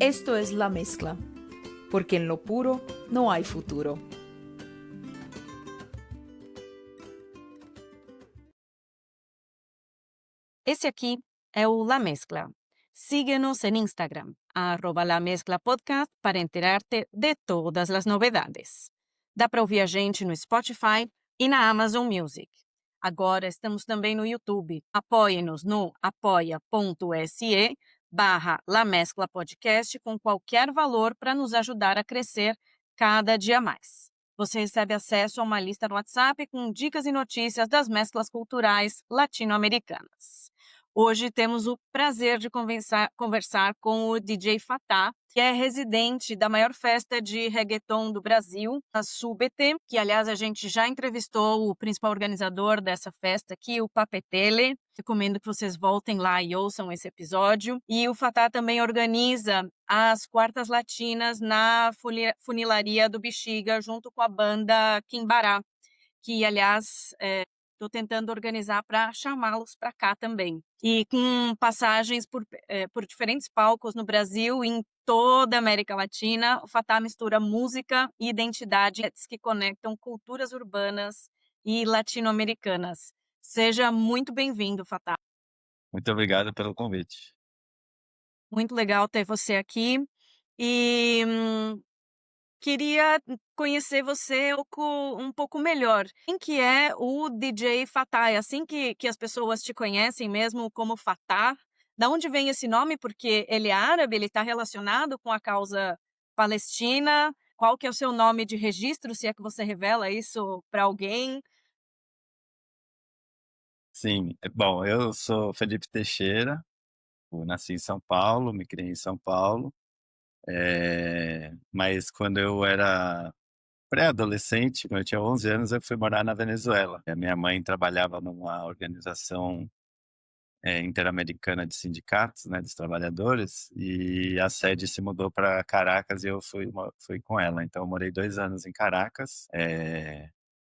Esto es la mezcla, porque en lo puro no hay futuro. Esse aqui é o La Mezcla. Síguenos en Instagram, @LaMezclaPodcast, para enterarte de todas as novidades. Dá para ouvir a gente no Spotify e na Amazon Music. Agora estamos também no YouTube. Apoie-nos no apoia.se/La Podcast com qualquer valor para nos ajudar a crescer cada dia mais. Você recebe acesso a uma lista no WhatsApp com dicas e notícias das mesclas culturais latino-americanas. Hoje temos o prazer de conversar com o DJ Fatah, que é residente da maior festa de reggaeton do Brasil, a Súbete, que aliás a gente já entrevistou o principal organizador dessa festa aqui, o Papetele. Recomendo que vocês voltem lá e ouçam esse episódio. E o Fatah também organiza as quartas latinas na funilaria do Bexiga, junto com a banda Quimbará, que aliás estou tentando organizar para chamá-los para cá também. E com passagens por diferentes palcos no Brasil e em toda a América Latina, o Fatah mistura música e identidades que conectam culturas urbanas e latino-americanas. Seja muito bem-vindo, Fatah. Muito obrigado pelo convite. Muito legal ter você aqui. E queria conhecer você um pouco melhor. Quem que é o DJ Fatah? É assim que as pessoas te conhecem mesmo como Fatah? Da onde vem esse nome? Porque ele é árabe, ele está relacionado com a causa palestina. Qual que é o seu nome de registro, se é que você revela isso para alguém? Sim, bom, eu sou Felipe Teixeira, eu nasci em São Paulo, me criei em São Paulo, mas quando eu era pré-adolescente, quando eu tinha 11 anos, eu fui morar na Venezuela. A minha mãe trabalhava numa organização interamericana de sindicatos, né, dos trabalhadores, e a sede se mudou para Caracas e eu fui com ela. Então, eu morei 2 anos em Caracas,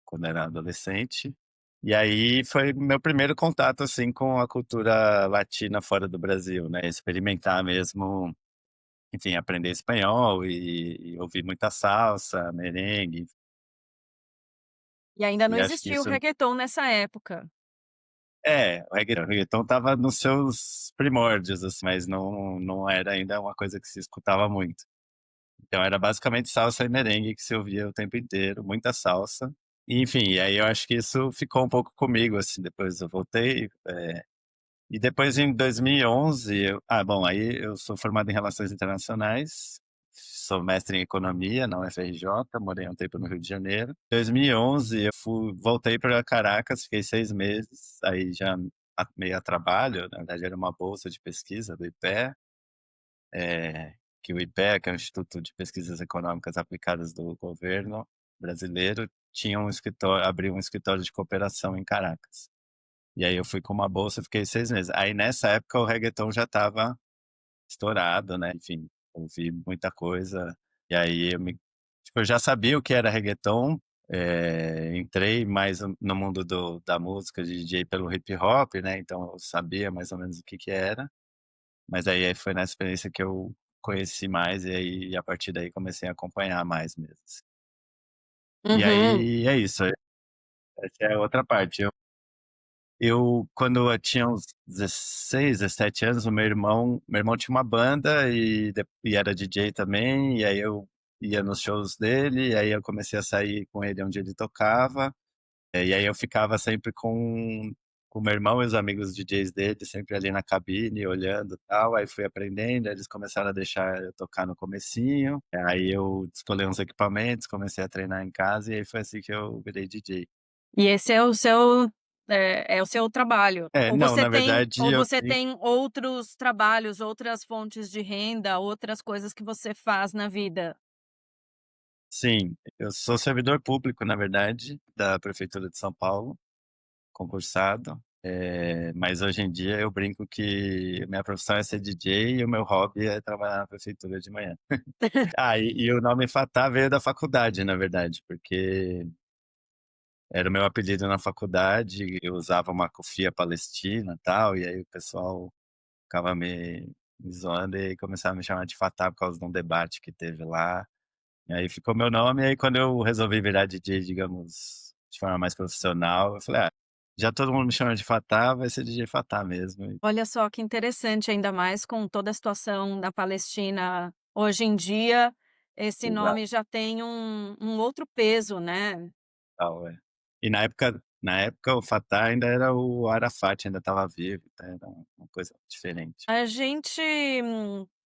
quando era adolescente. E aí foi meu primeiro contato, assim, com a cultura latina fora do Brasil, né? Experimentar mesmo, enfim, aprender espanhol e ouvir muita salsa, merengue. E ainda não E acho que existia o isso... reggaeton nessa época. O reggaeton tava nos seus primórdios, assim, mas não era ainda uma coisa que se escutava muito. Então era basicamente salsa e merengue que se ouvia o tempo inteiro, muita salsa. E, enfim, e aí eu acho que isso ficou um pouco comigo, assim, depois eu voltei. E depois em 2011, bom, aí eu sou formado em Relações Internacionais, sou mestre em Economia na UFRJ, morei um tempo no Rio de Janeiro. Em 2011 eu voltei para Caracas, fiquei 6 meses, aí já meio a trabalho, na verdade era uma bolsa de pesquisa do IPE, que o IPE, que é o Instituto de Pesquisas Econômicas Aplicadas do governo brasileiro, tinha abriu um escritório de cooperação em Caracas. E aí eu fui com uma bolsa, fiquei 6 meses. Aí nessa época o reggaeton já estava estourado, né? Enfim, ouvi muita coisa. E aí tipo, eu já sabia o que era reggaeton. Entrei mais no mundo da música de DJ pelo hip hop, né? Então eu sabia mais ou menos o que que era. Mas aí foi nessa experiência que eu conheci mais e aí a partir daí comecei a acompanhar mais mesmo, assim. E Uhum. aí é isso. Essa é a outra parte. Quando eu tinha uns 16, 17 anos, meu irmão tinha uma banda e era DJ também, e aí eu ia nos shows dele, e aí eu comecei a sair com ele onde ele tocava, e aí eu ficava sempre com o meu irmão e os amigos DJs dele, sempre ali na cabine, olhando e tal, aí fui aprendendo, aí eles começaram a deixar eu tocar no comecinho, aí eu escolhi uns equipamentos, comecei a treinar em casa, e aí foi assim que eu virei DJ. E esse é o seu trabalho. Ou Não, você na tem verdade ou eu você tem outros trabalhos, outras fontes de renda, outras coisas que você faz na vida? Sim, eu sou servidor público, na verdade, da Prefeitura de São Paulo, concursado. Mas hoje em dia eu brinco que minha profissão é ser DJ e o meu hobby é trabalhar na prefeitura de manhã. E o nome Fatah veio da faculdade, na verdade, porque era o meu apelido na faculdade, eu usava uma cofia palestina e tal, e aí o pessoal ficava me me zoando e começaram a me chamar de Fatah por causa de um debate que teve lá. E aí ficou meu nome, e aí quando eu resolvi virar DJ, digamos, de forma mais profissional, eu falei: "Ah, já todo mundo me chama de Fatah, vai ser DJ Fatah mesmo". E Olha só que interessante, ainda mais com toda a situação da Palestina hoje em dia, esse exato, nome já tem um outro peso, né. tal, é. E na época o Fatah ainda era o Arafat, ainda estava vivo, então era uma coisa diferente. A gente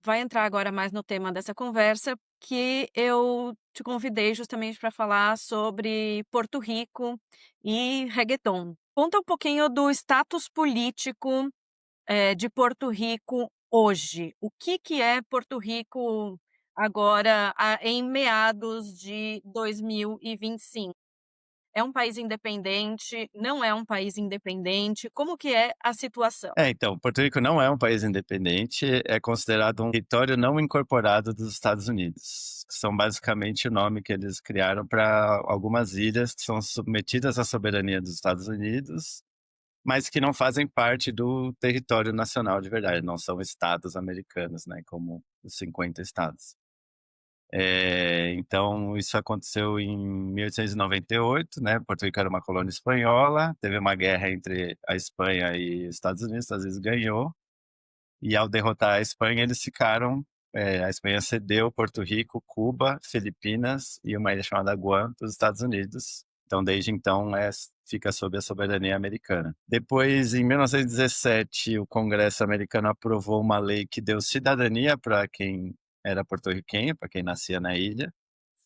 vai entrar agora mais no tema dessa conversa, que eu te convidei justamente para falar sobre Porto Rico e regueton. Conta um pouquinho do status político, de Porto Rico hoje. O que é Porto Rico agora, em meados de 2025? É um país independente? Não é um país independente? Como que é a situação? Então, Porto Rico não é um país independente, é considerado um território não incorporado dos Estados Unidos, que são basicamente o nome que eles criaram para algumas ilhas que são submetidas à soberania dos Estados Unidos, mas que não fazem parte do território nacional de verdade, não são estados americanos, né, como os 50 estados. Então isso aconteceu em 1898, né, Porto Rico era uma colônia espanhola, teve uma guerra entre a Espanha e os Estados Unidos ganhou, e ao derrotar a Espanha eles ficaram, a Espanha cedeu Porto Rico, Cuba, Filipinas e uma ilha chamada Guam para os Estados Unidos. Então desde então fica sob a soberania americana. Depois, em 1917, o Congresso americano aprovou uma lei que deu cidadania para quem era porto-riquenho, para quem nascia na ilha.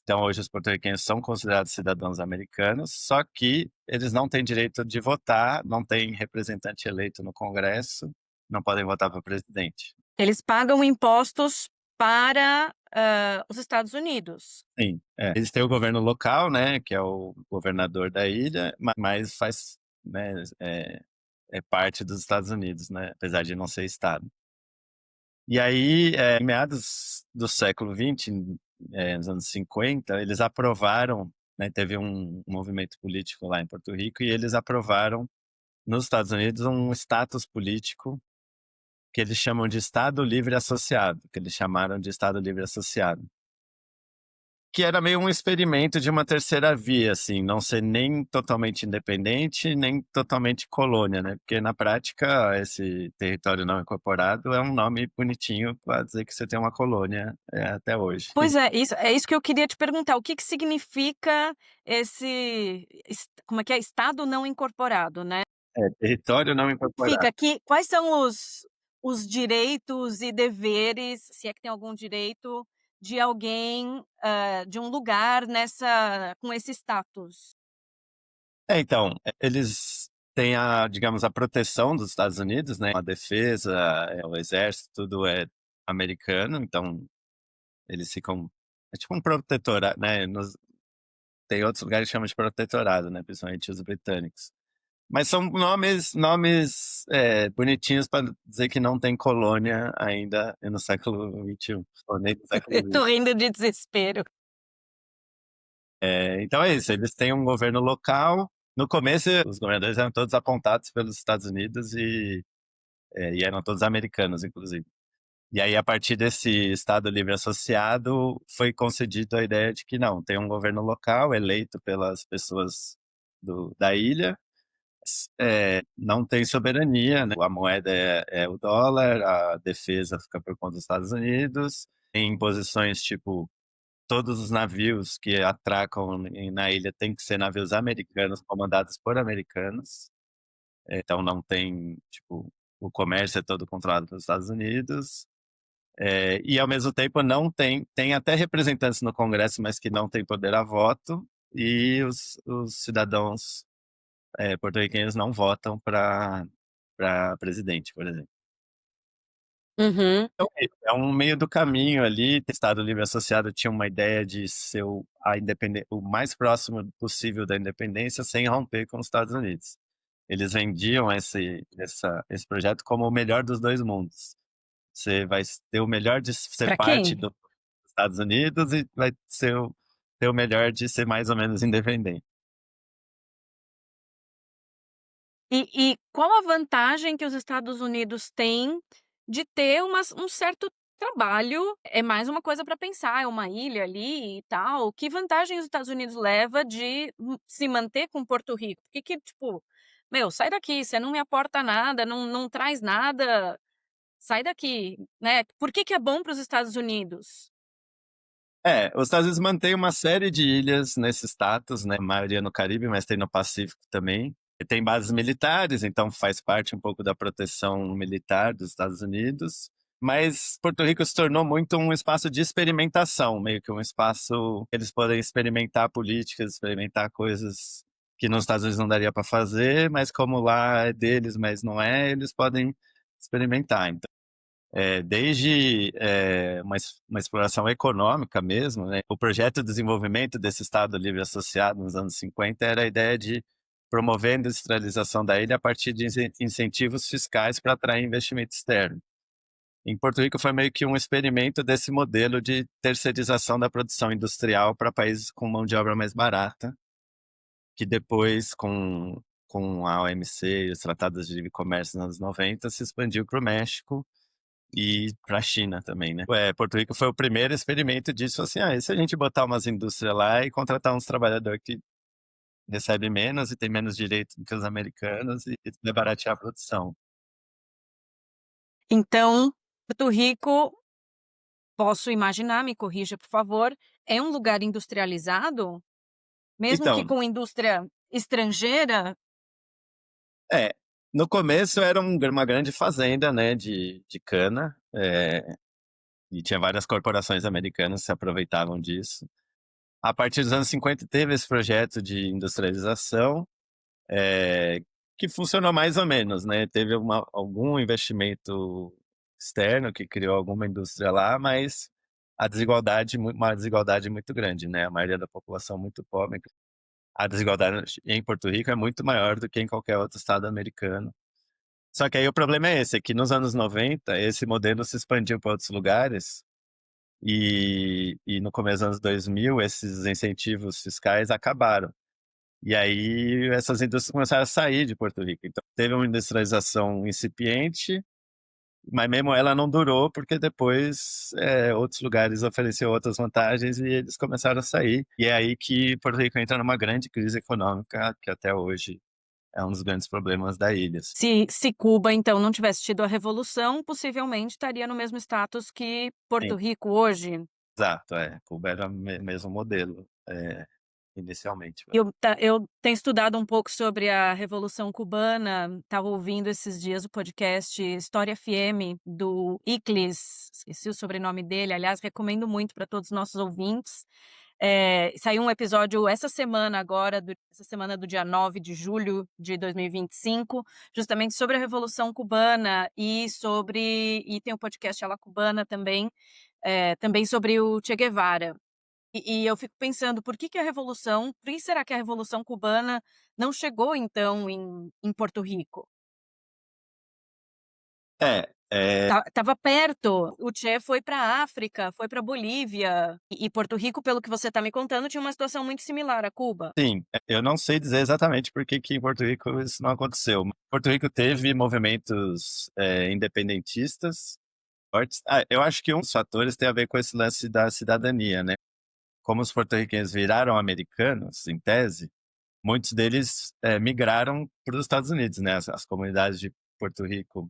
Então, hoje, os porto-riquenhos são considerados cidadãos americanos, só que eles não têm direito de votar, não têm representante eleito no Congresso, não podem votar para presidente. Eles pagam impostos para, os Estados Unidos. Sim, eles têm o governo local, né, que é o governador da ilha, mas faz, né, é parte dos Estados Unidos, né, apesar de não ser estado. E aí, em meados do século XX, nos anos 50, eles aprovaram, né, teve um movimento político lá em Porto Rico e eles aprovaram nos Estados Unidos um status político que eles chamam de Estado Livre Associado, que eles chamaram de Estado Livre Associado. Que era meio um experimento de uma terceira via, assim, não ser nem totalmente independente, nem totalmente colônia, né? Porque na prática, esse território não incorporado é um nome bonitinho para dizer que você tem uma colônia, até hoje. Pois é, isso que eu queria te perguntar, o que que significa esse como é que é? Estado não incorporado, né? Território não incorporado. Fica aqui quais são os direitos e deveres, se é que tem algum direito, de alguém, de um lugar com esse status? Então, eles têm digamos, a proteção dos Estados Unidos, né? A defesa, o exército, tudo é americano, então eles ficam. É tipo um protetorado, né? Tem outros lugares que chamam de protetorado, né? Principalmente os britânicos. Mas são nomes bonitinhos para dizer que não tem colônia ainda no século XXI, ou nem no século Eu tô XX. rindo de desespero. Então é isso, eles têm um governo local. No começo, os governadores eram todos apontados pelos Estados Unidos e eram todos americanos, inclusive. E aí, a partir desse Estado Livre Associado, foi concedido a ideia de que não, tem um governo local eleito pelas pessoas da ilha, não tem soberania, né? A moeda é o dólar, a defesa fica por conta dos Estados Unidos, tem posições tipo todos os navios que atracam na ilha têm que ser navios americanos, comandados por americanos. Então não tem, tipo, o comércio é todo controlado pelos Estados Unidos. E ao mesmo tempo não tem até representantes no Congresso, mas que não têm poder a voto, e os cidadãos porto-riquenhos não votam para presidente, por exemplo. Uhum. Então, é um meio do caminho ali. O Estado Livre Associado tinha uma ideia de ser o mais próximo possível da independência sem romper com os Estados Unidos. Eles vendiam esse projeto como o melhor dos dois mundos. Você vai ter o melhor de ser Pra parte quem? dos Estados Unidos e vai ter o melhor de ser mais ou menos independente. E qual a vantagem que os Estados Unidos têm de ter um certo trabalho, é mais uma coisa para pensar, é uma ilha ali e tal. Que vantagem os Estados Unidos leva de se manter com Porto Rico? Por que tipo: "Meu, sai daqui, você não me aporta nada, não traz nada, sai daqui", né. Por que é bom para os Estados Unidos? Os Estados Unidos mantém uma série de ilhas nesse status, né, a maioria no Caribe, mas tem no Pacífico também. E tem bases militares, então faz parte um pouco da proteção militar dos Estados Unidos. Mas Porto Rico se tornou muito um espaço de experimentação, meio que um espaço que eles podem experimentar políticas, experimentar coisas que nos Estados Unidos não daria para fazer, mas como lá é deles, mas não é, eles podem experimentar. Então, desde uma exploração econômica mesmo, né? O projeto de desenvolvimento desse Estado Livre Associado nos anos 50 era a ideia de promover a industrialização da ilha a partir de incentivos fiscais para atrair investimento externo. Em Porto Rico foi meio que um experimento desse modelo de terceirização da produção industrial para países com mão de obra mais barata, que depois, com a OMC e os tratados de livre comércio nos anos 90, se expandiu para o México e para a China também, né? Porto Rico foi o primeiro experimento disso, assim, e se a gente botar umas indústrias lá e contratar uns trabalhadores que recebem menos e tem menos direito do que os americanos e vai baratear a produção. Então, Porto Rico, posso imaginar, me corrija por favor, é um lugar industrializado? Mesmo que Então, com indústria estrangeira? é, no começo era uma grande fazenda, né, de cana, e tinha várias corporações americanas que se aproveitavam disso. A partir dos anos 50 teve esse projeto de industrialização, é, que funcionou mais ou menos, né? Teve algum investimento externo que criou alguma indústria lá, mas uma desigualdade muito grande, né? A maioria da população muito pobre. A desigualdade em Porto Rico é muito maior do que em qualquer outro estado americano. Só que aí o problema é esse, é que nos anos 90 esse modelo se expandiu para outros lugares e no começo dos anos 2000 esses incentivos fiscais acabaram. E aí essas indústrias começaram a sair de Porto Rico. Então teve uma industrialização incipiente, mas mesmo ela não durou porque depois outros lugares ofereciam outras vantagens e eles começaram a sair. E é aí que Porto Rico entra numa grande crise econômica que até hoje é um dos grandes problemas da ilha. Se Cuba, então, não tivesse tido a revolução, possivelmente estaria no mesmo status que Porto Sim, Rico hoje? exato, Cuba era o mesmo modelo, inicialmente. Eu tenho estudado um pouco sobre a Revolução Cubana, estava ouvindo esses dias o podcast História FM do Iclis, esqueci o sobrenome dele, aliás, recomendo muito para todos os nossos ouvintes. Saiu um episódio essa semana agora, essa semana do dia 9 de julho de 2025, justamente sobre a Revolução Cubana e tem o podcast A La Cubana também, também sobre o Che Guevara. E eu fico pensando, por que será que a Revolução Cubana não chegou então em Porto Rico? É, é, Estava perto, o Che foi para a África, foi para Bolívia, e Porto Rico, pelo que você está me contando, tinha uma situação muito similar a Cuba. sim, eu não sei dizer exatamente por que em Porto Rico isso não aconteceu. Porto Rico teve movimentos independentistas fortes. Eu acho que um dos fatores tem a ver com esse lance da cidadania, né? Como os porto-riquenhos viraram americanos, em tese, muitos deles migraram para os Estados Unidos, né? As comunidades de Porto Rico,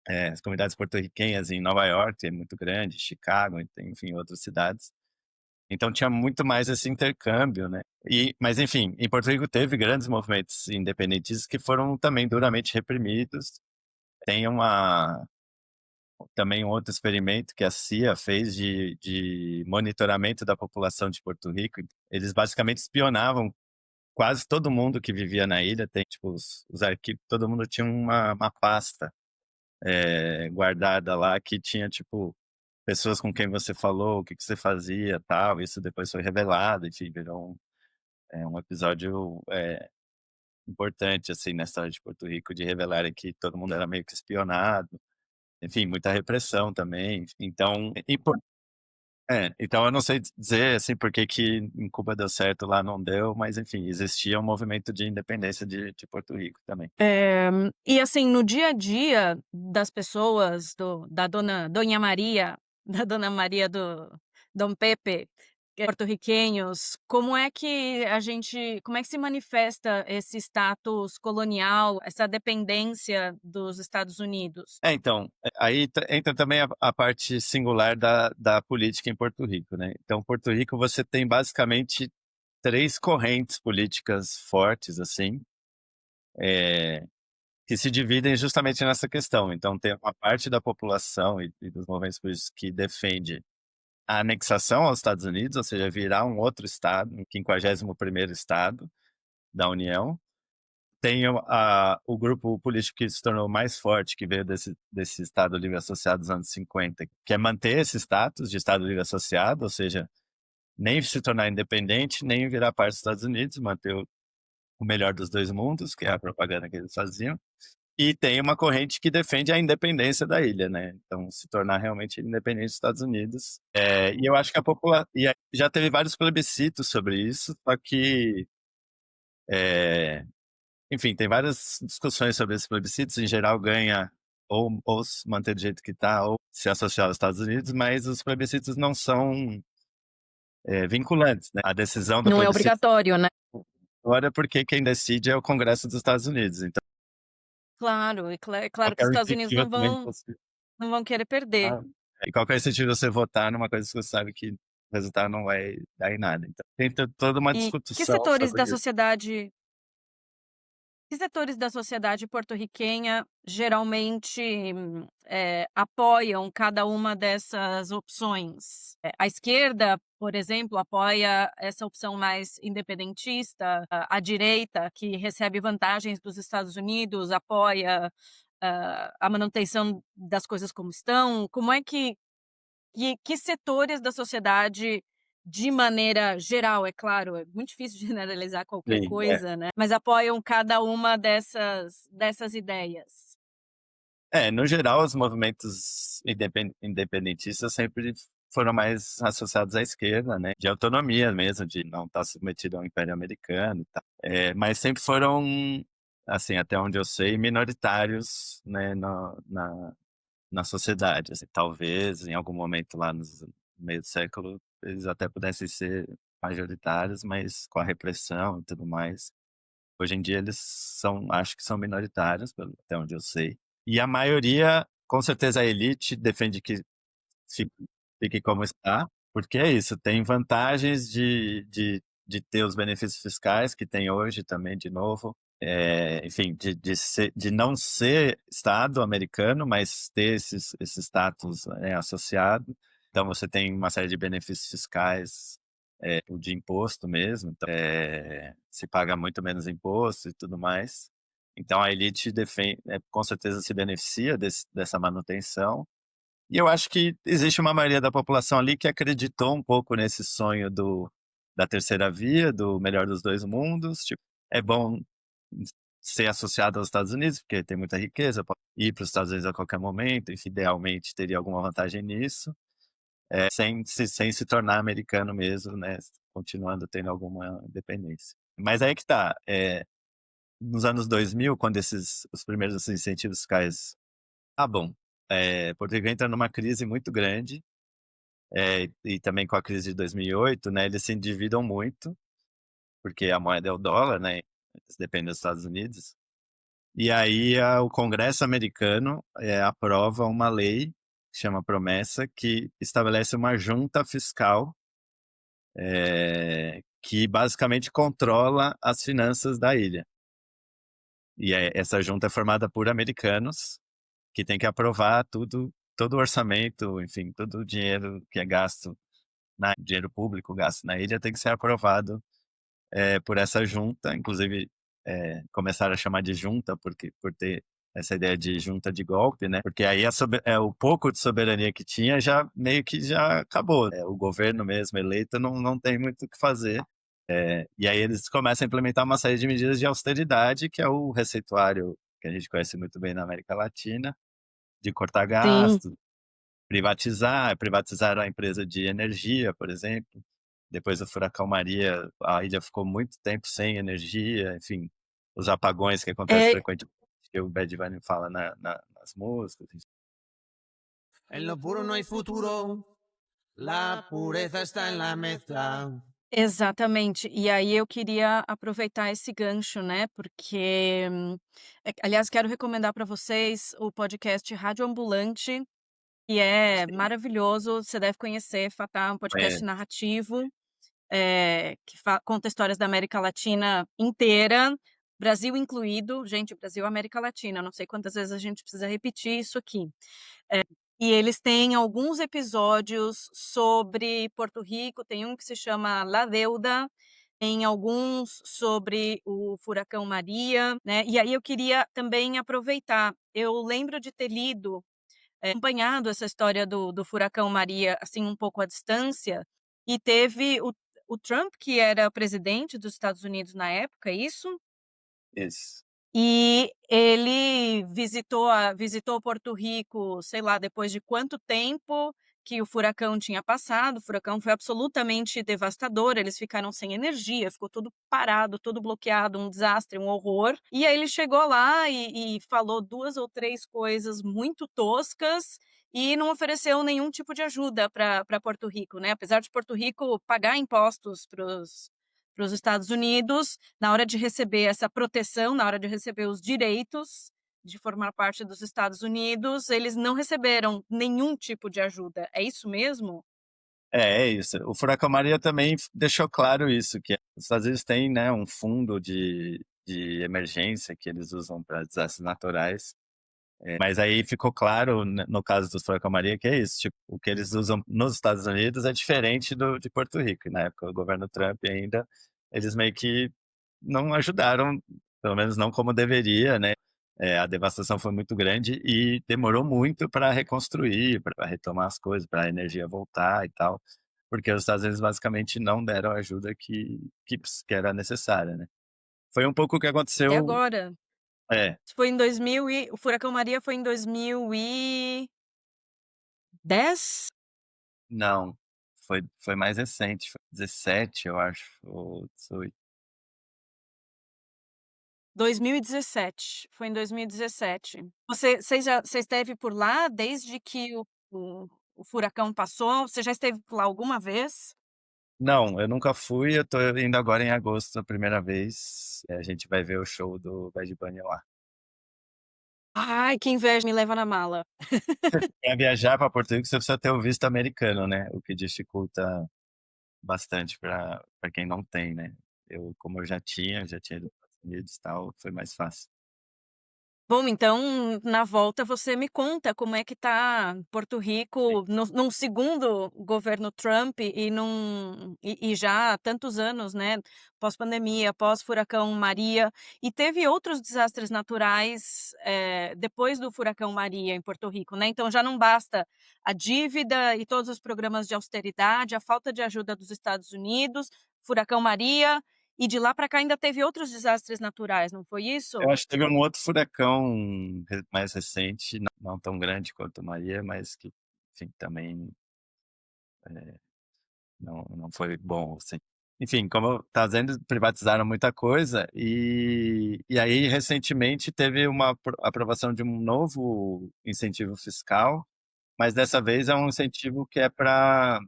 as comunidades porto-riquenhas em Nova York é muito grande, Chicago, enfim, outras cidades. Então tinha muito mais esse intercâmbio, né? Mas enfim, em Porto Rico teve grandes movimentos independentistas que foram também duramente reprimidos. Tem também um outro experimento que a CIA fez de monitoramento da população de Porto Rico. Eles basicamente espionavam quase todo mundo que vivia na ilha. Tem tipo os arquivos, todo mundo tinha uma pasta guardada lá que tinha tipo pessoas com quem você falou, o que você fazia, tal. Isso depois foi revelado, enfim, virou um episódio importante assim na história de Porto Rico de revelarem que todo mundo era meio que espionado. Enfim, muita repressão também. Então, Então eu não sei dizer, assim, por que que em Cuba deu certo, lá não deu, mas enfim, existia um movimento de independência de Porto Rico também. E assim, no dia a dia das pessoas, da Dona Maria, da Dona Maria, do Dom Pepe, porto-riquenhos, como é que se manifesta esse status colonial, essa dependência dos Estados Unidos? Então, aí entra também a parte singular da política em Porto Rico, né? Então, Porto Rico você tem basicamente três correntes políticas fortes, assim, que se dividem justamente nessa questão. Então, tem uma parte da população e dos movimentos políticos que defende a anexação aos Estados Unidos, ou seja, virar um outro estado, um 51º estado da União. Tem o grupo político que se tornou mais forte, que veio desse Estado Livre Associado dos anos 50, que é manter esse status de Estado Livre Associado, ou seja, nem se tornar independente, nem virar parte dos Estados Unidos, manter o melhor dos dois mundos, que é a propaganda que eles faziam. E tem uma corrente que defende a independência da ilha, né? Então, se tornar realmente independente dos Estados Unidos. E eu acho que a população. E aí já teve vários plebiscitos sobre isso, só que. Enfim, tem várias discussões sobre esses plebiscitos. Em geral, ganha ou se manter do jeito que está, ou se associar aos Estados Unidos, mas os plebiscitos não são vinculantes, né? A decisão do Não é plebiscito obrigatório, né? agora é porque quem decide é o Congresso dos Estados Unidos. Então, Claro, é claro que os qualquer Estados Unidos iniciativa também que você. não vão querer perder. Ah, e qualquer sentido você votar numa coisa que você sabe que o resultado não vai dar em nada. Então, tem toda uma E discussão sobre isso. que setores da sociedade porto-riquenha geralmente, apoiam cada uma dessas opções? A esquerda, por exemplo, apoia essa opção mais independentista, a direita, que recebe vantagens dos Estados Unidos, apoia, a manutenção das coisas como estão. Como é que setores da sociedade, de maneira geral, é claro, é muito difícil generalizar qualquer Sim, coisa, né, mas apoiam cada uma dessas ideias? No geral, os movimentos independentistas sempre foram mais associados à esquerda, né? De autonomia mesmo, de não estar submetido ao Império Americano e tal. Mas sempre foram, assim, até onde eu sei, minoritários, né, na sociedade. Assim, talvez, em algum momento lá no meio do século, eles até pudessem ser majoritários, mas com a repressão e tudo mais. Hoje em dia eles acho que são minoritários, até onde eu sei. E a maioria, com certeza a elite, defende que fique, fique como está, porque é isso, tem vantagens de ter os benefícios fiscais que tem hoje também, de novo. Enfim, de não ser Estado americano, mas ter esse status, associado. Então você tem uma série de benefícios fiscais, o de imposto mesmo, então, se paga muito menos imposto e tudo mais. Então a elite defende, com certeza se beneficia dessa manutenção. E eu acho que existe uma maioria da população ali que acreditou um pouco nesse sonho da terceira via, do melhor dos dois mundos. Tipo, é bom ser associado aos Estados Unidos, porque tem muita riqueza, pode ir para os Estados Unidos a qualquer momento, e idealmente teria alguma vantagem nisso, sem se tornar americano mesmo, né? Continuando tendo alguma independência. Mas aí que tá, nos anos 2000, quando os primeiros incentivos fiscais acabam, Porto Rico entra numa crise muito grande, e também com a crise de 2008, né, eles se endividam muito, porque a moeda é o dólar, né, eles dependem dos Estados Unidos. E aí o Congresso americano aprova uma lei, que chama Promessa, que estabelece uma junta fiscal, que basicamente controla as finanças da ilha. E essa junta é formada por americanos, que tem que aprovar todo o orçamento, enfim, todo o dinheiro que é gasto, dinheiro público gasto na ilha tem que ser aprovado por essa junta. Inclusive, começaram a chamar de junta por ter essa ideia de junta de golpe, né? Porque aí o pouco de soberania que tinha já meio que já acabou. O governo mesmo eleito não tem muito o que fazer. E aí eles começam a implementar uma série de medidas de austeridade, que é o receituário que a gente conhece muito bem na América Latina, de cortar Sim. gastos, privatizar, privatizaram a empresa de energia, por exemplo. Depois do furacão Maria, a ilha ficou muito tempo sem energia, enfim, os apagões que acontecem É, frequentemente, que o Bad Bunny fala nas músicas. En lo puro no hay futuro, la pureza está en la mezcla. exatamente. E aí eu queria aproveitar esse gancho, né, porque, aliás, quero recomendar para vocês o podcast Rádio Ambulante, que é Sim, maravilhoso, você deve conhecer, Fatah, um podcast é, narrativo, que conta histórias da América Latina inteira, Brasil incluído. Gente, Brasil, América Latina, não sei quantas vezes a gente precisa repetir isso aqui. E eles têm alguns episódios sobre Porto Rico, tem um que se chama La Deuda, tem alguns sobre o furacão Maria, né, e aí eu queria também aproveitar, eu lembro de ter lido, acompanhado essa história do furacão Maria, assim, um pouco à distância, e teve o Trump, que era presidente dos Estados Unidos na época, é isso? isso. E ele visitou Porto Rico, sei lá, depois de quanto tempo que o furacão tinha passado. O furacão foi absolutamente devastador, eles ficaram sem energia, ficou tudo parado, tudo bloqueado, um desastre, um horror. E aí ele chegou lá e falou 2 ou 3 coisas muito toscas e não ofereceu nenhum tipo de ajuda para Porto Rico, né. Apesar de Porto Rico pagar impostos para os Estados Unidos, na hora de receber essa proteção, na hora de receber os direitos de formar parte dos Estados Unidos, eles não receberam nenhum tipo de ajuda. É isso mesmo? É isso. O furacão Maria também deixou claro isso, que os Estados Unidos têm, né, um fundo de emergência que eles usam para desastres naturais. Mas aí ficou claro, no caso do furacão Maria, que é isso, tipo, o que eles usam nos Estados Unidos é diferente de Porto Rico. E na época do governo Trump ainda, eles meio que não ajudaram, pelo menos não como deveria, né? A devastação foi muito grande e demorou muito para reconstruir, para retomar as coisas, para a energia voltar e tal, porque os Estados Unidos basicamente não deram a ajuda que era necessária, né? Foi um pouco o que E aconteceu. agora? É, Foi em 2000 e o furacão Maria foi em 2010? não, foi mais recente, foi 17, eu acho, ou 18. 2017, foi em 2017. Você esteve por lá desde que o furacão passou? Você já esteve por lá alguma vez? Não, eu nunca fui, eu tô indo agora em agosto a primeira vez, a gente vai ver o show do Bad Bunny lá. Ai, que inveja, me leva na mala. Para viajar para Porto Rico, você precisa ter o visto americano, né, o que dificulta bastante para quem não tem, né. Como eu já tinha ido para os Estados Unidos e tal, foi mais fácil. Bom, então, na volta você me conta como é que tá Porto Sim. Rico num segundo governo Trump e já há tantos anos, né, pós-pandemia, pós-furacão Maria. E teve outros desastres naturais, depois do furacão Maria em Porto Rico, né, então já não basta a dívida e todos os programas de austeridade, a falta de ajuda dos Estados Unidos, furacão Maria, e de lá para cá ainda teve outros desastres naturais, não foi Eu isso? acho que teve um outro furacão mais recente, não tão grande quanto o Maria, mas que, enfim, também não foi bom, assim. Enfim, como eu estava dizendo, privatizaram muita coisa e aí recentemente teve uma aprovação de um novo incentivo fiscal, mas dessa vez é um incentivo que é para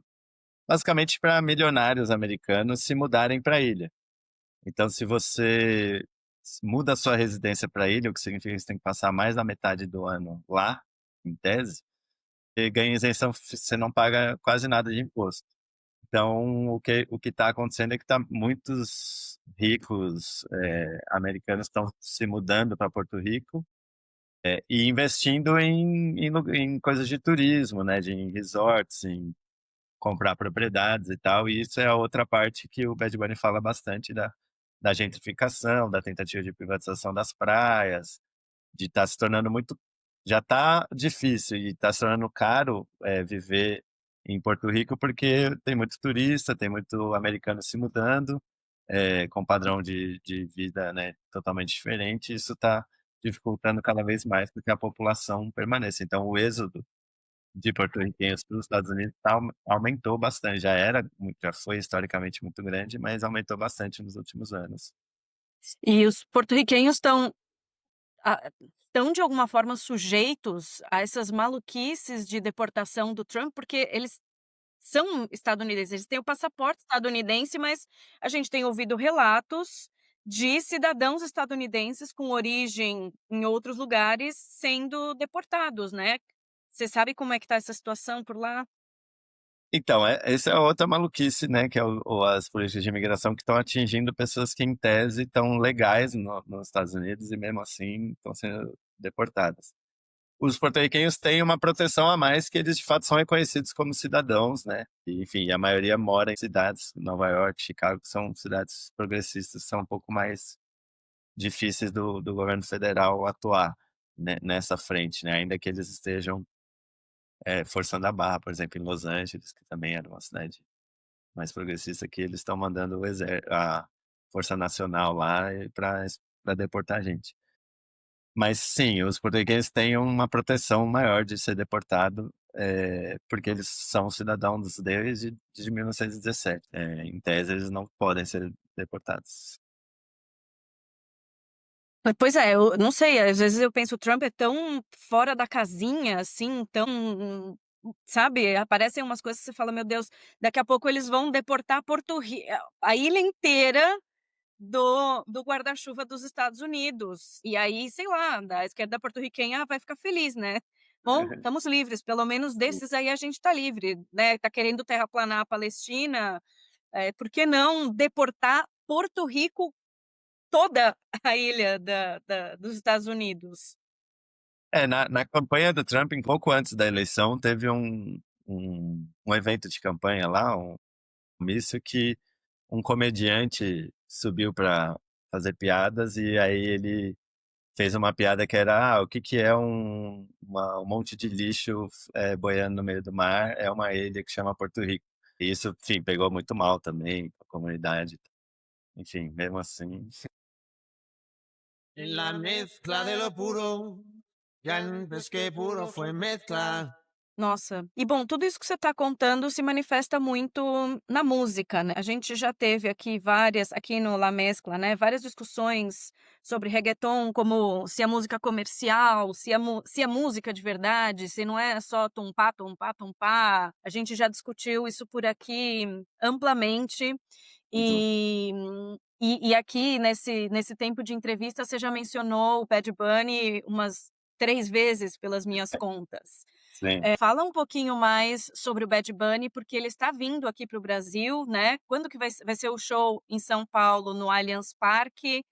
basicamente para milionários americanos se mudarem para a ilha. Então, se você muda a sua residência para a ilha, o que significa que você tem que passar mais da metade do ano lá, em tese, você ganha isenção, você não paga quase nada de imposto. Então, o que está acontecendo é que muitos ricos americanos estão se mudando para Porto Rico e investindo em coisas de turismo, né, em resorts, em comprar propriedades e tal. E isso é a outra parte que o Bad Bunny fala bastante da gentrificação, da tentativa de privatização das praias, de estar se tornando muito. Já está difícil e está se tornando caro viver em Porto Rico porque tem muito turista, tem muito americano se mudando, com padrão de vida, né, totalmente diferente. Isso está dificultando cada vez mais porque a população permanece. Então, o êxodo de porto-riquenhos para os Estados Unidos aumentou bastante. Já foi historicamente muito grande, mas aumentou bastante nos últimos anos. E os porto-riquenhos estão de alguma forma sujeitos a essas maluquices de deportação do Trump, porque eles são estadunidenses, eles têm o passaporte estadunidense, mas a gente tem ouvido relatos de cidadãos estadunidenses com origem em outros lugares sendo deportados, né. Você sabe como é que tá essa situação por lá? Então, essa é outra maluquice, né, que é as políticas de imigração que estão atingindo pessoas que, em tese, estão legais nos Estados Unidos e, mesmo assim, estão sendo deportadas. Os porto-riquenhos têm uma proteção a mais, que eles, de fato, são reconhecidos como cidadãos, né? E, enfim, a maioria mora em cidades, Nova York, Chicago, que são cidades progressistas, são um pouco mais difíceis do governo federal atuar, né, nessa frente, né? Ainda que eles estejam forçando a barra, por exemplo, em Los Angeles, que também era uma cidade mais progressista, que eles estão mandando a Força Nacional lá para deportar a gente. Mas sim, os portugueses têm uma proteção maior de ser deportado, porque eles são cidadãos desde 1917. Em tese, eles não podem ser deportados. Pois é, eu não sei, às vezes eu penso, o Trump é tão fora da casinha, assim, tão, sabe, aparecem umas coisas que você fala: "Meu Deus, daqui a pouco eles vão deportar Porto Ri a ilha inteira do guarda-chuva dos Estados Unidos". E aí, sei lá, da esquerda porto-riquenha vai ficar feliz, né. "Bom, estamos livres, pelo menos desses aí a gente tá livre", né, tá querendo terraplanar a Palestina, por que não deportar Porto Rico, toda a ilha dos Estados Unidos? Na campanha do Trump, um pouco antes da eleição, teve um evento de campanha lá, um comício, que um comediante subiu para fazer piadas e aí ele fez uma piada que era: o que que é um monte de lixo boiando no meio do mar? É uma ilha que chama Porto Rico. E isso, enfim, pegou muito mal também a comunidade. Enfim, mesmo assim. En la mezcla de lo puro, ya antes que puro fue mezcla. Nossa, e bom, tudo isso que você está contando se manifesta muito na música, né. A gente já teve aqui no La Mescla, né, várias discussões sobre regueton, como se é música comercial, se é música de verdade, se não é só tum-pá, tum-pá, tum-pá. A gente já discutiu isso por aqui amplamente, Uhum. e aqui nesse tempo de entrevista você já mencionou o Bad Bunny umas 3 vezes pelas minhas contas. Sim. Fala um pouquinho mais sobre o Bad Bunny, porque ele está vindo aqui para o Brasil, né. Quando que vai ser o show em São Paulo, no Allianz Parque?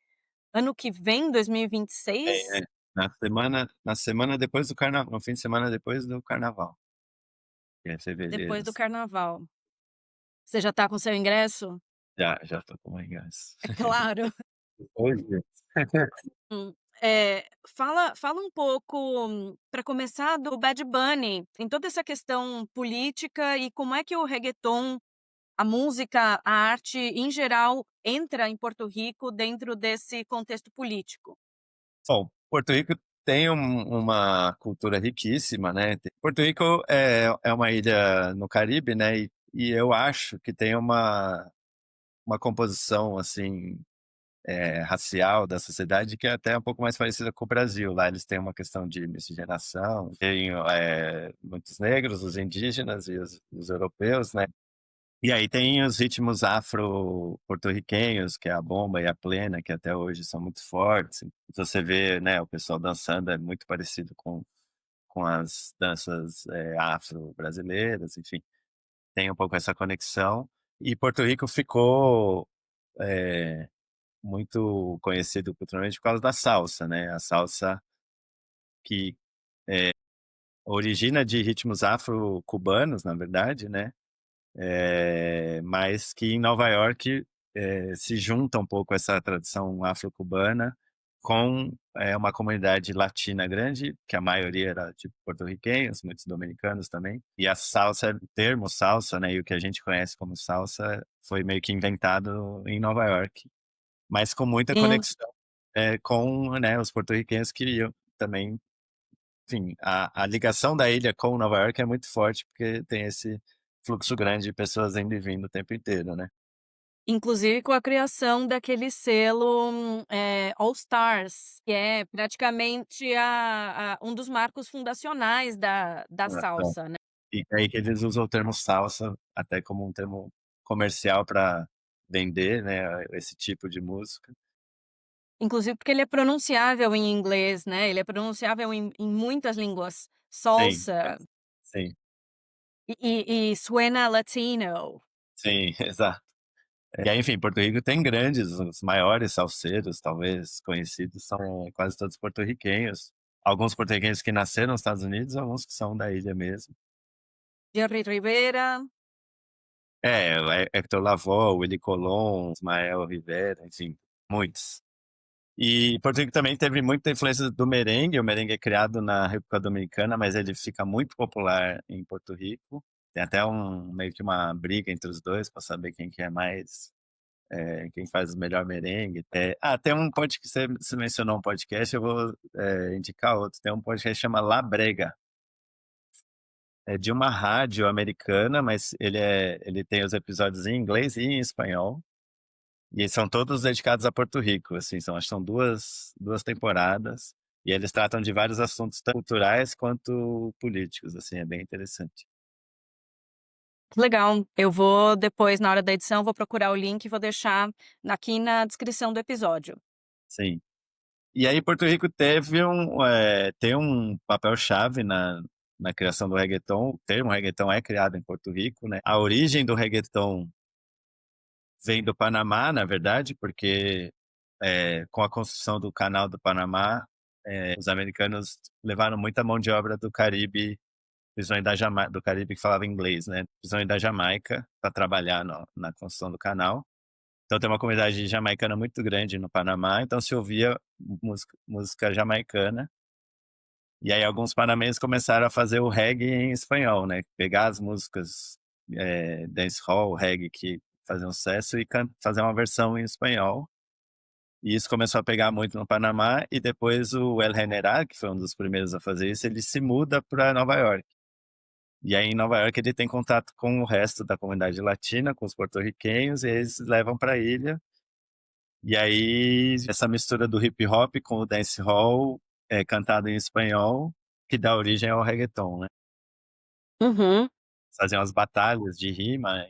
Ano que vem, É, 2026? na semana depois do carnaval, no fim de semana depois do carnaval, que é fevereiro, Depois do assim. carnaval. Você já está com seu ingresso? Já tô com o ingresso. É claro. Hoje? Hum. Fala um pouco, para começar, do Bad Bunny. Tem toda essa questão política e como é que o regueton, a música, a arte em geral, entra em Porto Rico dentro desse contexto político? Bom, Porto Rico tem uma cultura riquíssima, né? Porto Rico é uma ilha no Caribe, né? E eu acho que tem uma composição, assim, racial da sociedade que é até um pouco mais parecida com o Brasil. Lá eles têm uma questão de miscigenação, tem muitos negros, os indígenas e os europeus, né? E aí tem os ritmos afro-porto-riquenhos, que é a bomba e a plena, que até hoje são muito fortes. Você vê, né, o pessoal dançando, é muito parecido com as danças afro-brasileiras, enfim, tem um pouco essa conexão. E Porto Rico ficou é, muito conhecido culturalmente por causa da salsa, né? A salsa que origina de ritmos afro-cubanos, na verdade, né? Mas que em Nova York se junta um pouco essa tradição afro-cubana com uma comunidade latina grande, que a maioria era de porto-riquenhos, muitos dominicanos também. E a salsa, o termo salsa, né, e o que a gente conhece como salsa, foi meio que inventado em Nova York, mas com muita Sim. conexão com, né, os porto-riquenhos que também enfim, a ligação da ilha com Nova York é muito forte, porque tem esse fluxo grande de pessoas indo e vindo o tempo inteiro, né? Inclusive com a criação daquele selo, All Stars, que é praticamente um dos marcos fundacionais da É, é. salsa, né. E aí que eles usam o termo salsa até como um termo comercial para vender, né, esse tipo de música. Inclusive porque ele é pronunciável em inglês, né, ele é pronunciável em muitas línguas. Sim, Salsa sim, e suena latino. sim, exato. E aí, enfim, Porto Rico tem grandes, os maiores salseiros, talvez conhecidos, são quase todos porto-riquenhos. Alguns porto-riquenhos que nasceram nos Estados Unidos, alguns que são da ilha mesmo. Jerry Rivera. O Hector Lavoe, Willie Colon, Ismael Rivera, enfim, muitos. E Porto Rico também teve muita influência do merengue. O merengue é criado na República Dominicana, mas ele fica muito popular em Porto Rico. Tem até meio que uma briga entre os dois para saber quem que é mais, quem faz o melhor merengue. Tem um podcast que você mencionou um podcast, eu vou indicar outro. Tem um podcast que chama La Brega. É de uma rádio americana, mas ele tem os episódios em inglês e em espanhol. E são todos dedicados a Porto Rico, assim, acho que são duas temporadas. E eles tratam de vários assuntos, tanto culturais quanto políticos, assim, é bem interessante. Legal. Eu vou depois, na hora da edição, vou procurar o link e vou deixar aqui na descrição do episódio. Sim. E aí Porto Rico tem um papel-chave na criação do reggaeton. O termo reggaeton é criado em Porto Rico, né? A origem do reggaeton vem do Panamá, na verdade, porque com a construção do Canal do Panamá, os americanos levaram muita mão de obra do Caribe, principalmente do Caribe que falava inglês, né? Principalmente da Jamaica, para trabalhar na construção do canal. Então tem uma comunidade jamaicana muito grande no Panamá, então se ouvia música jamaicana. E aí alguns panamenhos começaram a fazer o reggae em espanhol, né? Pegar as músicas dancehall, reggae que faziam sucesso e fazer uma versão em espanhol. E isso começou a pegar muito no Panamá e depois o El General, que foi um dos primeiros a fazer isso, ele se muda para Nova York. E aí em Nova York ele tem contato com o resto da comunidade latina, com os porto-riquenhos, e eles levam para a ilha. E aí essa mistura do hip hop com o dancehall cantado em espanhol, que dá origem ao reggaeton, né? Uhum. Faziam as batalhas de rima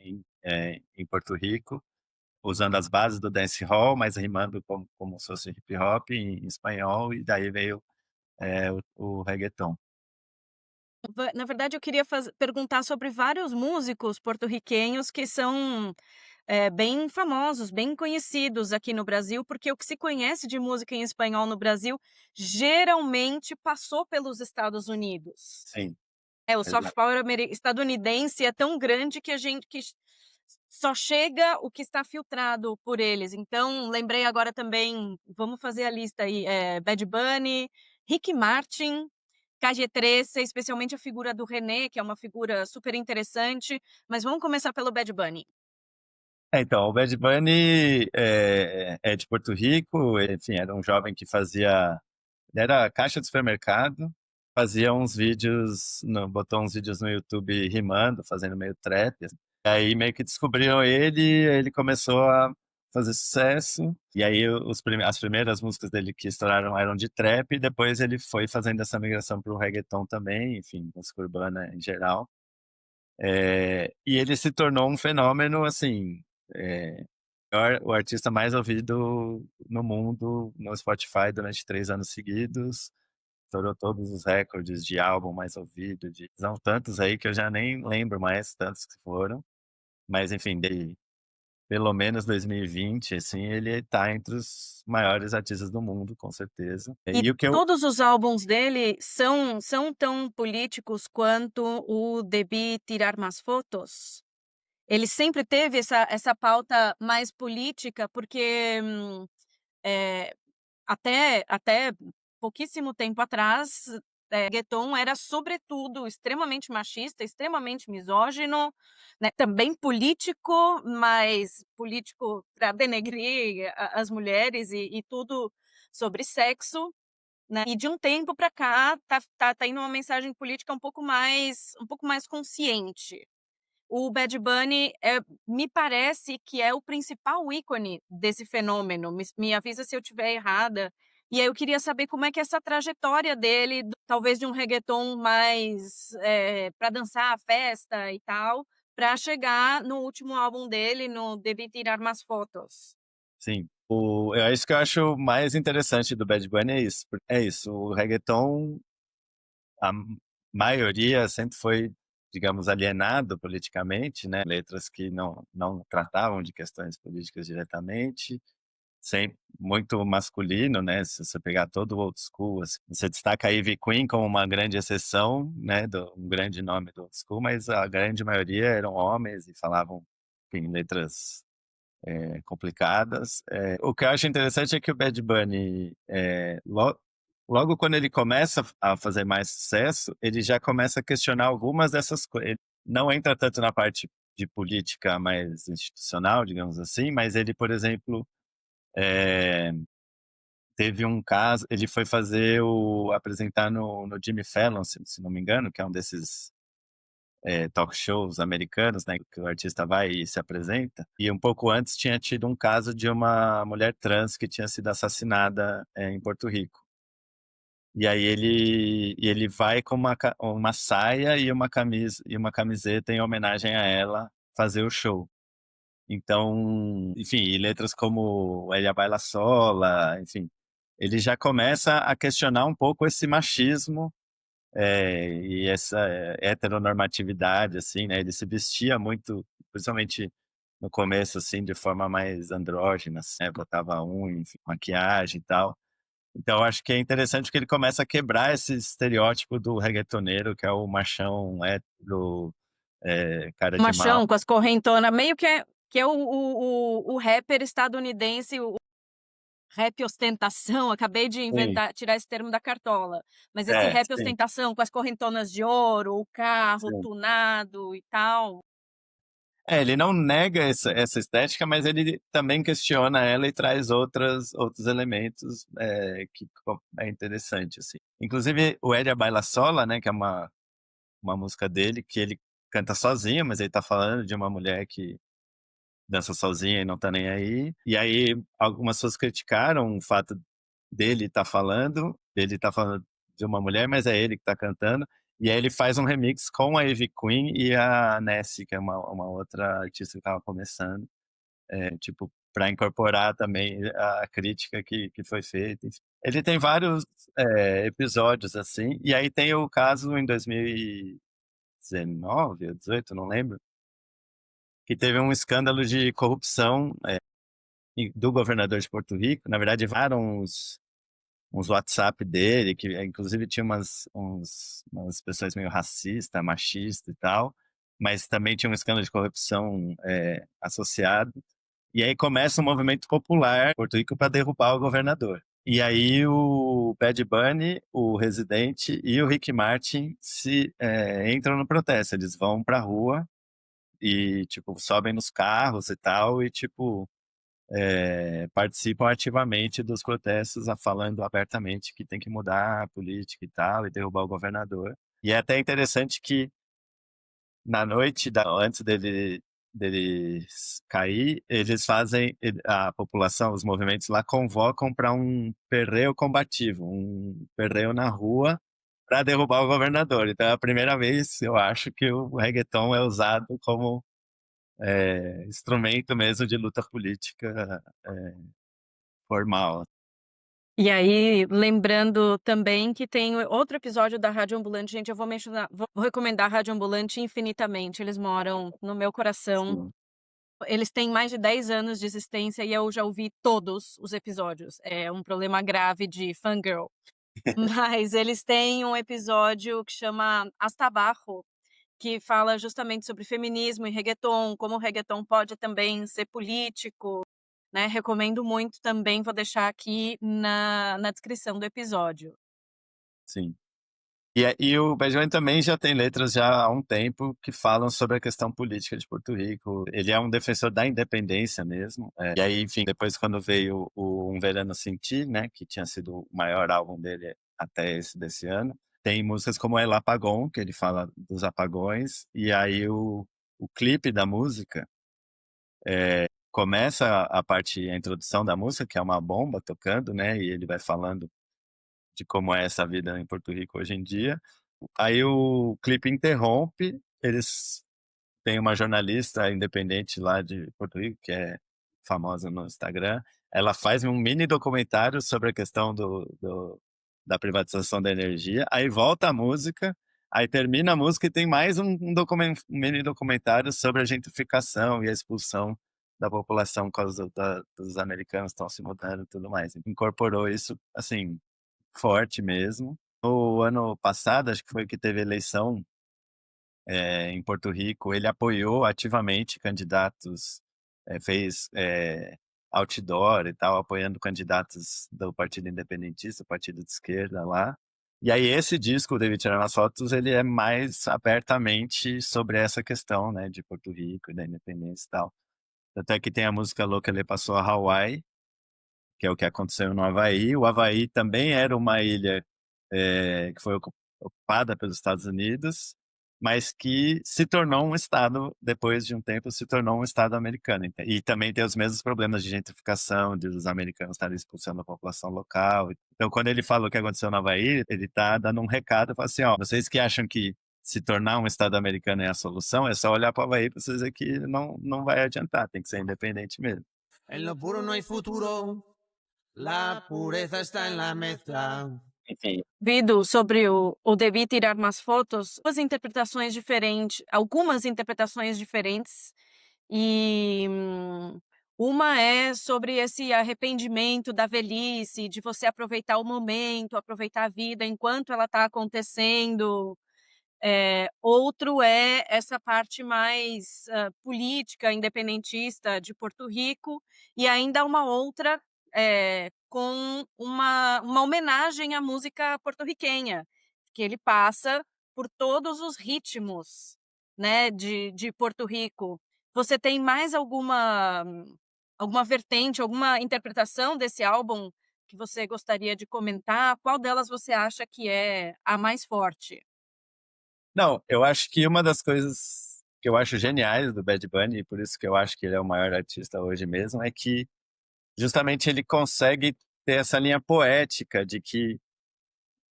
em Porto Rico, usando as bases do dancehall, mas rimando como se fosse hip hop em espanhol, e daí veio o reggaeton. Na verdade, eu queria perguntar sobre vários músicos porto-riquenhos que são bem famosos, bem conhecidos aqui no Brasil, porque o que se conhece de música em espanhol no Brasil geralmente passou pelos Estados Unidos. Sim, O soft exato. power estadunidense é tão grande que só chega o que está filtrado por eles. Então, lembrei agora também, vamos fazer a lista aí, Bad Bunny, Ricky Martin, KG13, especialmente a figura do René, que é uma figura super interessante, mas vamos começar pelo Bad Bunny. Então, o Bad Bunny é de Porto Rico, enfim, era um jovem que ele era caixa de supermercado, fazia uns vídeos, botou uns vídeos no YouTube rimando, fazendo meio trap. Aí meio que descobriram ele começou a fazer sucesso, e aí as primeiras músicas dele que estouraram eram de trap, e depois ele foi fazendo essa migração para o reggaeton também, enfim, música urbana em geral. E ele se tornou um fenômeno, assim, o artista mais ouvido no mundo no Spotify durante 3 anos seguidos. Estourou todos os recordes de álbum mais ouvido, são tantos aí que eu já nem lembro mais, tantos que foram. Mas, enfim, pelo menos 2020, assim, ele tá entre os maiores artistas do mundo, com certeza. E E o que eu... todos os álbuns dele são tão políticos quanto o Debí Tirar Mais Fotos. Ele sempre teve essa pauta mais política, porque eh, até pouquíssimo tempo atrás, reggaeton era sobretudo extremamente machista, extremamente misógino, né, também político, mas político para denegrir as mulheres e tudo sobre sexo. né? E de um tempo para cá tá indo uma mensagem política um pouco mais consciente. O Bad Bunny me parece que é o principal ícone desse fenômeno. Me avisa se eu estiver errada. E aí eu queria saber como é que é essa trajetória dele, talvez de um reggaeton mais para dançar a festa e tal, para chegar no último álbum dele, no Debí Tirar Más Fotos. Sim. É isso que eu acho mais interessante do Bad Bunny, é isso. É isso, o reggaeton, a maioria sempre foi, digamos, alienado politicamente, né? Letras que não tratavam de questões políticas diretamente, sempre muito masculino, né? Se você pegar todo o old school, assim, você destaca a Ivy Queen como uma grande exceção, né? Um grande nome do old school, mas a grande maioria eram homens e falavam, enfim, letras complicadas. O que eu acho interessante é que o Bad Bunny, logo quando ele começa a fazer mais sucesso, ele já começa a questionar algumas dessas coisas. Ele não entra tanto na parte de política mais institucional, digamos assim, mas ele, por exemplo, é, teve um caso, ele foi apresentar no Jimmy Fallon, se não me engano, que é um desses talk shows americanos, né, que o artista vai e se apresenta. E um pouco antes tinha tido um caso de uma mulher trans que tinha sido assassinada em Porto Rico. E aí ele vai com uma saia e uma camiseta em homenagem a ela fazer o show. Então, enfim, e letras como Ella Baila Sola, enfim, ele já começa a questionar um pouco esse machismo e essa heteronormatividade, assim, né? Ele se vestia muito, principalmente no começo, assim, de forma mais andrógina, assim, né? Botava unha, enfim, maquiagem e tal. Então, eu acho que é interessante que ele começa a quebrar esse estereótipo do reggaetoneiro, que é o machão hétero, cara de mal. Machão com as correntonas, meio que é o rapper estadunidense, o rap ostentação. Acabei de Sim, tirar esse termo da cartola. Mas esse rap sim, ostentação com as correntonas de ouro, o carro sim. tunado e tal. Ele não nega essa estética, mas ele também questiona ela e traz outros elementos que é interessante, assim. Inclusive, o Ella Baila Sola, né, que é uma música dele, que ele canta sozinho, mas ele tá falando de uma mulher que dança sozinha e não tá nem aí. E aí, algumas pessoas criticaram o fato dele tá falando de uma mulher, mas é ele que tá cantando. E aí ele faz um remix com a Ivy Queen e a Nessie, que é uma outra artista que tava começando, tipo, para incorporar também a crítica que foi feita. Enfim. Ele tem vários episódios assim, e aí tem o caso em 2019 ou 18, não lembro, que teve um escândalo de corrupção do governador de Porto Rico. Na verdade, varam uns WhatsApp dele, que inclusive tinha umas expressões meio racista, machista e tal, mas também tinha um escândalo de corrupção associado. E aí começa um movimento popular em Porto Rico para derrubar o governador. E aí o Bad Bunny, o Residente e o Rick Martin entram no protesto. Eles vão pra rua e, tipo, sobem nos carros e tal, e, tipo, participam ativamente dos protestos, falando abertamente que tem que mudar a política e tal, e derrubar o governador. E é até interessante que na noite, antes dele cair, eles fazem, a população, os movimentos lá convocam para um perreio combativo, um perreio na rua para derrubar o governador. Então é a primeira vez, eu acho, que o reggaeton é usado como instrumento mesmo de luta política formal. E aí, lembrando também que tem outro episódio da Rádio Ambulante, gente, eu vou mencionar, vou recomendar a Rádio Ambulante infinitamente. Eles moram no meu coração. Sim, Eles têm mais de 10 anos de existência e eu já ouvi todos os episódios. É um problema grave de fangirl. Mas eles têm um episódio que chama Hasta Abajo, que fala justamente sobre feminismo e reggaeton, como o reggaeton pode também ser político, né? Recomendo muito também, vou deixar aqui na descrição do episódio. sim. E o Bad Bunny também já tem letras já há um tempo que falam sobre a questão política de Porto Rico. Ele é um defensor da independência mesmo. E aí, enfim, depois quando veio o Um Verano Sem Ti, né, que tinha sido o maior álbum dele até esse desse ano, tem músicas como El Apagón, que ele fala dos apagões, e aí o clipe da música começa a parte, a introdução da música, que é uma bomba tocando, né, e ele vai falando de como é essa vida em Porto Rico hoje em dia. Aí o clipe interrompe, eles têm uma jornalista independente lá de Porto Rico, que é famosa no Instagram. Ela faz um mini documentário sobre a questão da privatização da energia. Aí volta a música, aí termina a música e tem mais um mini documentário sobre a gentrificação e a expulsão da população por causa dos americanos que estão se mudando e tudo mais. Incorporou isso, assim, forte mesmo. O ano passado, acho que foi que teve eleição em Porto Rico, ele apoiou ativamente candidatos, fez outdoor e tal, apoiando candidatos do Partido Independentista, o partido de esquerda lá. E aí esse disco, o David Tirar nas Fotos, ele é mais abertamente sobre essa questão, né, de Porto Rico e da independência e tal. Até que tem a música Louca, ele passou a Hawaii, que é o que aconteceu no Havaí. O Havaí também era uma ilha que foi ocupada pelos Estados Unidos, mas que se tornou um estado, depois de um tempo, se tornou um estado americano. E também tem os mesmos problemas de gentrificação, de os americanos estarem expulsando a população local. Então, quando ele falou o que aconteceu no Havaí, ele está dando um recado, fala assim, ó, vocês que acham que se tornar um estado americano é a solução, é só olhar para o Havaí para vocês ver que não vai adiantar, tem que ser independente mesmo. En lo puro no hay futuro, la pureza está en la mezcla. Enfim, Vido sobre o Devi Tirar Mais Fotos, duas interpretações diferentes, algumas interpretações diferentes, e uma é sobre esse arrependimento da velhice, de você aproveitar o momento, aproveitar a vida enquanto ela está acontecendo. Outro é essa parte mais política, independentista de Porto Rico, e ainda uma outra com uma homenagem à música porto-riquenha, que ele passa por todos os ritmos, né, de Porto Rico. Você tem mais alguma vertente, alguma interpretação desse álbum que você gostaria de comentar? Qual delas você acha que é a mais forte? não, eu acho que uma das coisas que eu acho geniais do Bad Bunny, e por isso que eu acho que ele é o maior artista hoje mesmo, é que justamente ele consegue ter essa linha poética de que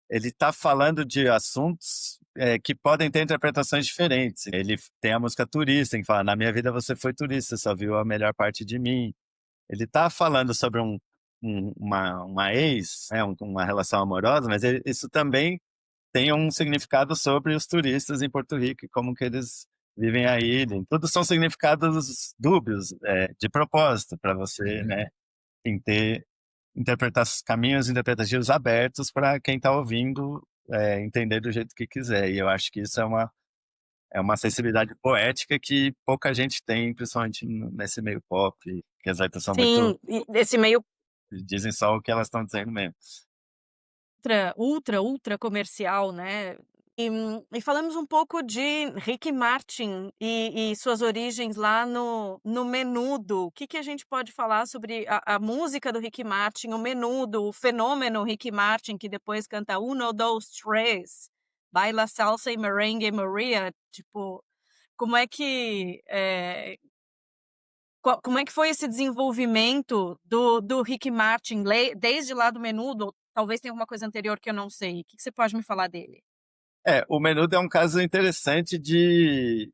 ele está falando de assuntos que podem ter interpretações diferentes. Ele tem a música Turista, em que fala, na minha vida você foi turista, só viu a melhor parte de mim. Ele está falando sobre uma ex, uma relação amorosa, mas isso também tem um significado sobre os turistas em Porto Rico e como que eles vivem a ilha. Tudo são significados dúbios, de propósito, para você, né, ter caminhos interpretativos abertos para quem está ouvindo entender do jeito que quiser. E eu acho que isso é uma sensibilidade poética que pouca gente tem, principalmente nesse meio pop, que as letras são muito, Sim, e esse meio dizem só o que elas estão dizendo mesmo. ultra comercial, né. E falamos um pouco de Ricky Martin e suas origens lá no Menudo. O que a gente pode falar sobre a música do Ricky Martin, o Menudo, o fenômeno Ricky Martin, que depois canta Uno, dos, tres, baila salsa e merengue Maria, tipo, como é que, como é que foi esse desenvolvimento do Ricky Martin, desde lá do Menudo? Talvez tenha alguma coisa anterior que eu não sei. O que você pode me falar dele? O Menudo é um caso interessante de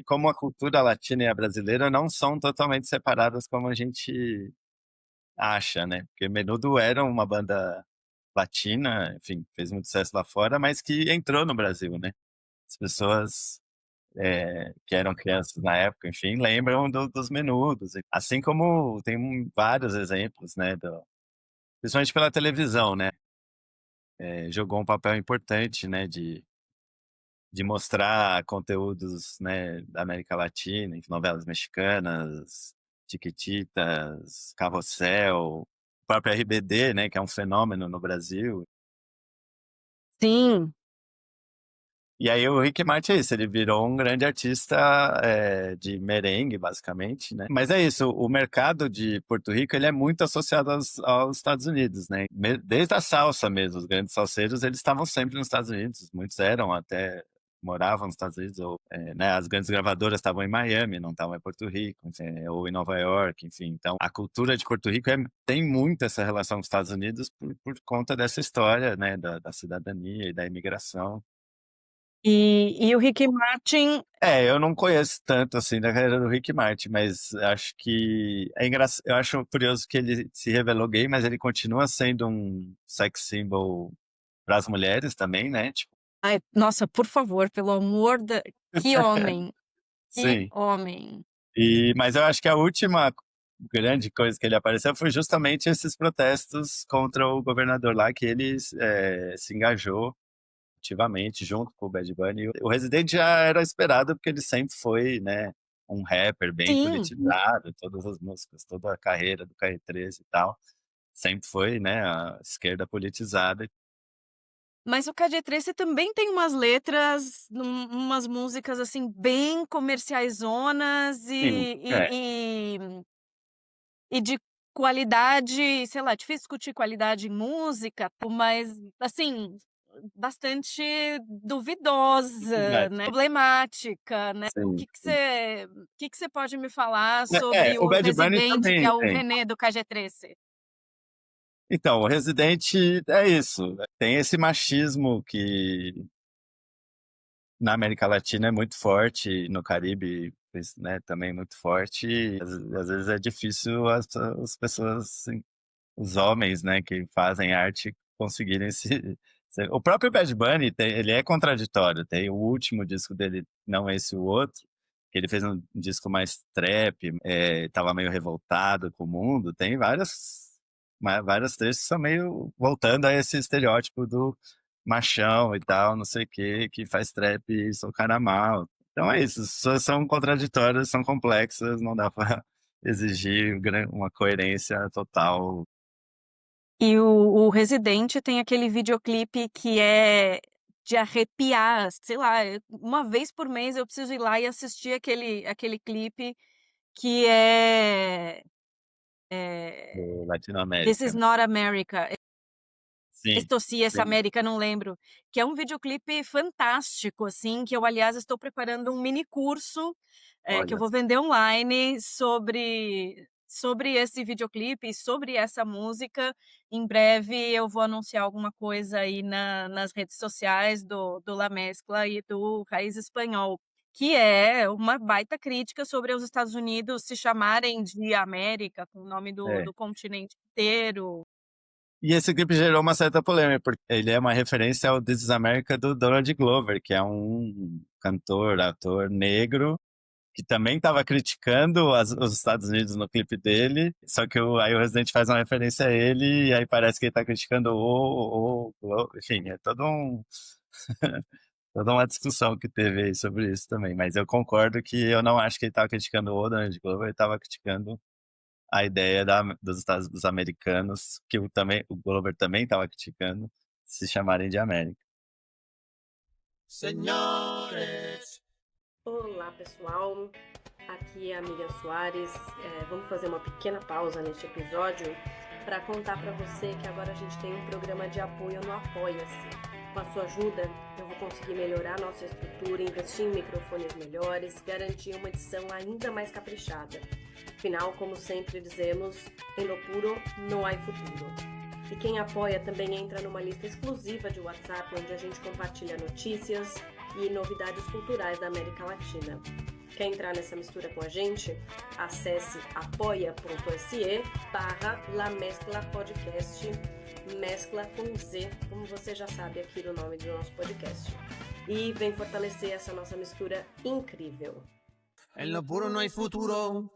como a cultura latina e a brasileira não são totalmente separadas como a gente acha, né? Porque Menudo era uma banda latina, enfim, fez muito sucesso lá fora, mas que entrou no Brasil, né? As pessoas que eram crianças na época, enfim, lembram dos Menudos. Assim como tem vários exemplos, né? Principalmente pela televisão, né? Jogou um papel importante, né? De mostrar conteúdos, né, da América Latina, em novelas mexicanas, Chiquititas, Carrossel, o próprio RBD, né, que é um fenômeno no Brasil. Sim. E aí o Ricky Martin é isso, ele virou um grande artista de merengue, basicamente, né? Mas é isso, o mercado de Porto Rico, ele é muito associado aos Estados Unidos, né? Desde a salsa mesmo, os grandes salseiros, eles estavam sempre nos Estados Unidos, muitos eram até moravam nos Estados Unidos, ou, né, as grandes gravadoras estavam em Miami, não estavam em Porto Rico, enfim, ou em Nova York, enfim. Então, a cultura de Porto Rico tem muito essa relação com os Estados Unidos por conta dessa história, né, da cidadania e da imigração. E o Ricky Martin, Eu não conheço tanto assim da carreira do Rick Martin, mas acho que é engraçado. Eu acho curioso que ele se revelou gay, mas ele continua sendo um sex symbol para as mulheres também, né? Tipo, ai, nossa, por favor, pelo amor da... Que homem, que sim. homem. Mas eu acho que a última grande coisa que ele apareceu foi justamente esses protestos contra o governador lá, que ele se engajou ativamente junto com o Bad Bunny. O Resident já era esperado porque ele sempre foi, né, um rapper bem Sim, politizado, todas as músicas, toda a carreira do KR13 e tal, sempre foi, né, a esquerda politizada. mas o KG13 também tem umas letras, umas músicas, assim, bem comerciaizonas Sim, e de qualidade, sei lá, difícil discutir qualidade em música, mas, assim, bastante duvidosa, verdade. né, problemática, né. O Sim, que que sim. você o que que você pode me falar sobre O o Bad Bunny Residente, que também é o tem. René do KG13? Então, o Resident é isso, tem esse machismo que na América Latina é muito forte, no Caribe, né, também muito forte. E às vezes é difícil as pessoas, assim, os homens, né, que fazem arte conseguirem O próprio Bad Bunny, ele é contraditório. Tem o último disco dele, não esse, o outro, que ele fez um disco mais trap, tava meio revoltado com o mundo. Tem várias trechos que são meio voltando a esse estereótipo do machão e tal, não sei o que faz trap e sou cara mal. Então é isso, as pessoas são contraditórias, são complexas, não dá pra exigir uma coerência total. E o Residente tem aquele videoclipe que é de arrepiar, sei lá, uma vez por mês eu preciso ir lá e assistir aquele clipe que é, Do This Latinoamérica, Is né? Not America. Sim, Esto sí es sim. América, não lembro, que é um videoclipe fantástico, assim, que eu, aliás, estou preparando um mini curso, que eu Olha, vou vender online sobre esse videoclipe e sobre essa música. Em breve eu vou anunciar alguma coisa aí nas redes sociais do La Mescla e do Raiz Espanhol, que é uma baita crítica sobre os Estados Unidos se chamarem de América, com o nome do é. do continente inteiro. E esse clipe gerou uma certa polêmica, porque ele é uma referência ao This is America do Donald Glover, que é um cantor, ator negro, que também estava criticando os Estados Unidos no clipe dele, só que aí o Resident faz uma referência a ele, e aí parece que ele está criticando enfim, é toda uma discussão que teve aí sobre isso também. Mas eu concordo que eu não acho que ele estava criticando o Donald Glover, ele estava criticando a ideia dos americanos, que o Glover também estava criticando, se chamarem de América. Señores. Olá pessoal, aqui é a Miriam Soares. Vamos fazer uma pequena pausa neste episódio para contar para você que agora a gente tem um programa de apoio no Apoia-se. Com a sua ajuda, eu vou conseguir melhorar nossa estrutura, investir em microfones melhores, garantir uma edição ainda mais caprichada. Afinal, como sempre dizemos, em lo puro não há futuro. E quem apoia também entra numa lista exclusiva de WhatsApp, onde a gente compartilha notícias e novidades culturais da América Latina. Quer entrar nessa mistura com a gente? Acesse apoia.se/La Mescla Podcast, mescla com Z, como você já sabe aqui do nome do nosso podcast. E vem fortalecer essa nossa mistura incrível. En lo puro no hay futuro.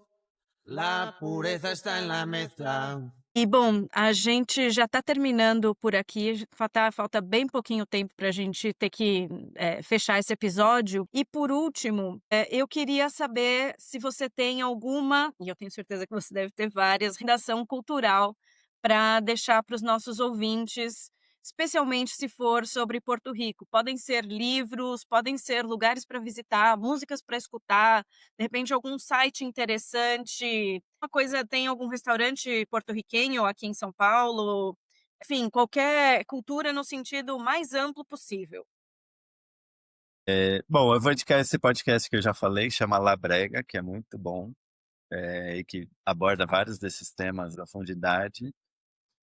La pureza está en la mezcla. E bom, a gente já está terminando por aqui, falta bem pouquinho tempo para a gente ter que fechar esse episódio. E por último, eu queria saber se você tem alguma, e eu tenho certeza que você deve ter várias, recomendação cultural para deixar para os nossos ouvintes, especialmente se for sobre Porto Rico. Podem ser livros, podem ser lugares para visitar, músicas para escutar, de repente algum site interessante. Uma coisa, tem algum restaurante porto-riquenho aqui em São Paulo? Enfim, qualquer cultura no sentido mais amplo possível. Bom, eu vou indicar esse podcast que eu já falei, chama La Brega, que é muito bom, e que aborda vários desses temas da profundidade.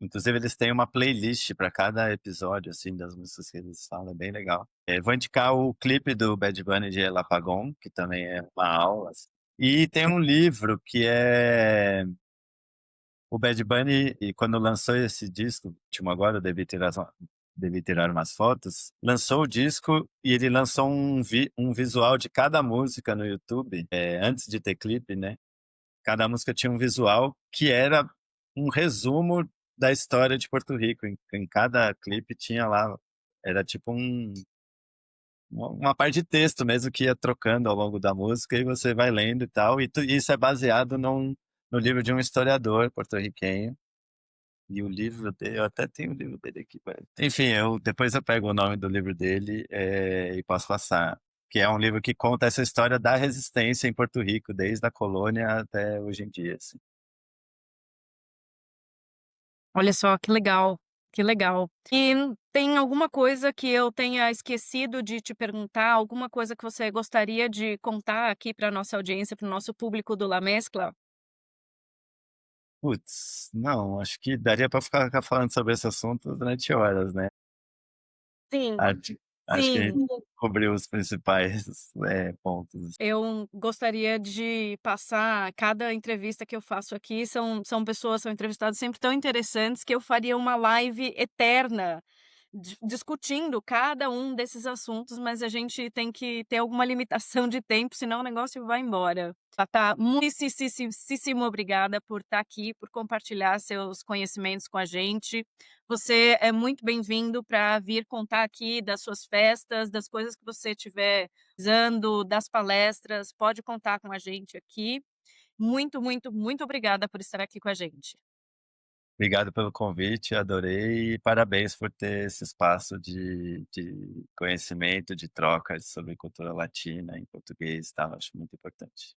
Inclusive, eles têm uma playlist para cada episódio, assim, das músicas que eles falam, é bem legal. Vou indicar o clipe do Bad Bunny de El Apagón, que também é uma aula, assim. E tem um livro que é o Bad Bunny, e quando lançou esse disco, último agora, eu devi tirar umas fotos, lançou o disco e ele lançou um visual de cada música no YouTube, antes de ter clipe, né? Cada música tinha um visual que era um resumo da história de Porto Rico. Em cada clipe tinha lá, era tipo uma parte de texto mesmo que ia trocando ao longo da música e você vai lendo e tal. E isso é baseado no livro de um historiador porto-riquenho. E o livro dele, eu até tenho o livro dele aqui. Enfim, depois eu pego o nome do livro dele, e posso passar. Que é um livro que conta essa história da resistência em Porto Rico, desde a colônia até hoje em dia, assim. Olha só, que legal, que legal. E tem alguma coisa que eu tenha esquecido de te perguntar? Alguma coisa que você gostaria de contar aqui para nossa audiência, para o nosso público do La Mescla? Putz, não, acho que daria para ficar falando sobre esse assunto durante horas, né? Sim, Acho, acho que a sim. gente cobriu os principais, pontos. Eu gostaria de passar cada entrevista que eu faço aqui, são pessoas, são entrevistados sempre tão interessantes que eu faria uma live eterna discutindo cada um desses assuntos, mas a gente tem que ter alguma limitação de tempo, senão o negócio vai embora. Tá, muitíssimo obrigada por estar aqui, por compartilhar seus conhecimentos com a gente. Você é muito bem-vindo para vir contar aqui das suas festas, das coisas que você tiver usando, das palestras, pode contar com a gente aqui. Muito, muito, muito obrigada por estar aqui com a gente. Obrigado pelo convite, adorei e parabéns por ter esse espaço de conhecimento, de troca sobre cultura latina em português e tal, acho muito importante.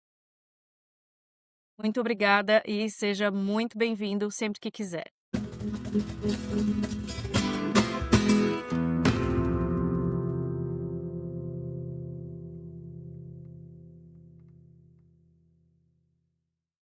Muito obrigada e seja muito bem-vindo sempre que quiser.